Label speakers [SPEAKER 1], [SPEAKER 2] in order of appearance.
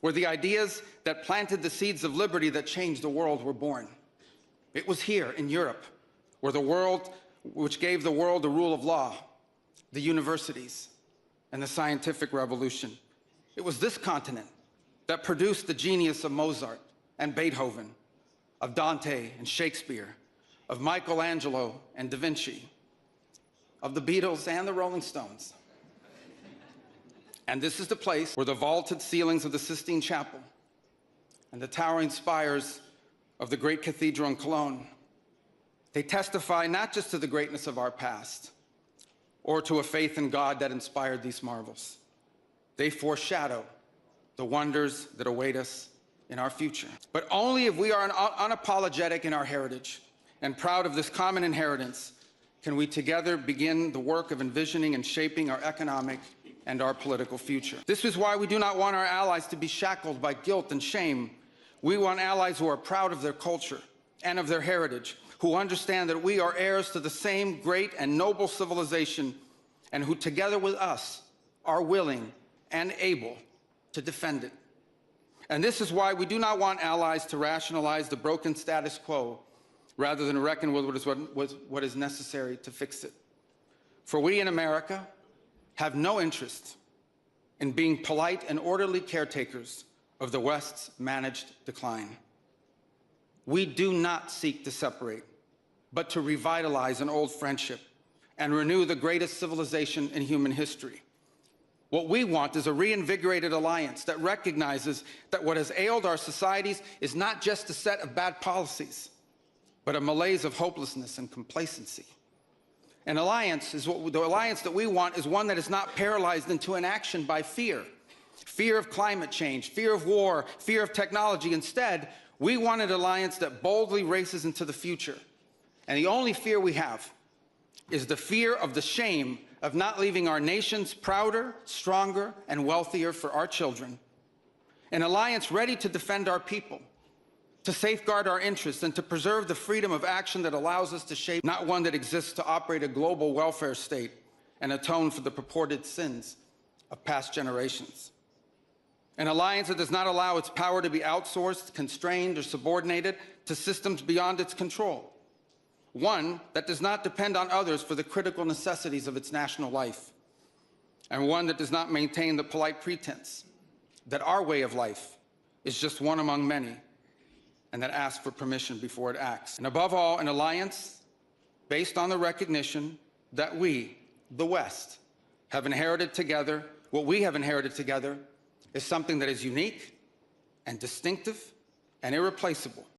[SPEAKER 1] where the ideas that planted the seeds of liberty that changed the world were born. It was here in Europe, which gave the world the rule of law, the universities, and the scientific revolution. It was this continent that produced the genius of Mozart and Beethoven, of Dante and Shakespeare, of Michelangelo and Da Vinci, of the Beatles and the Rolling Stones. And this is the place where the vaulted ceilings of the Sistine Chapel and the towering spires of the great cathedral in Cologne, they testify not just to the greatness of our past or to a faith in God that inspired these marvels. They foreshadow the wonders that await us in our future. But only if we are unapologetic in our heritage and proud of this common inheritance can we together begin the work of envisioning and shaping our economic and our political future. This is why we do not want our allies to be shackled by guilt and shame. We want allies who are proud of their culture and of their heritage, who understand that we are heirs to the same great and noble civilization, and who together with us are willing and able to defend it. And this is why we do not want allies to rationalize the broken status quo rather than reckon with what is necessary to fix it. For we in America have no interest in being polite and orderly caretakers of the West's managed decline. We do not seek to separate, but to revitalize an old friendship and renew the greatest civilization in human history. What we want is a reinvigorated alliance that recognizes that what has ailed our societies is not just a set of bad policies, but a malaise of hopelessness and complacency. An alliance is the alliance that we want is one that is not paralyzed into inaction by fear. Fear of climate change, fear of war, fear of technology. Instead, we want an alliance that boldly races into the future. And the only fear we have is the fear of the shame of not leaving our nations prouder, stronger, and wealthier for our children. An alliance ready to defend our people, to safeguard our interests, and to preserve the freedom of action that allows us to shape, not one that exists to operate a global welfare state and atone for the purported sins of past generations. An alliance that does not allow its power to be outsourced, constrained, or subordinated to systems beyond its control. One that does not depend on others for the critical necessities of its national life. And one that does not maintain the polite pretense that our way of life is just one among many, and that asks for permission before it acts. And above all, an alliance based on the recognition that we, the West, have inherited together, what we have inherited together is something that is unique and distinctive and irreplaceable.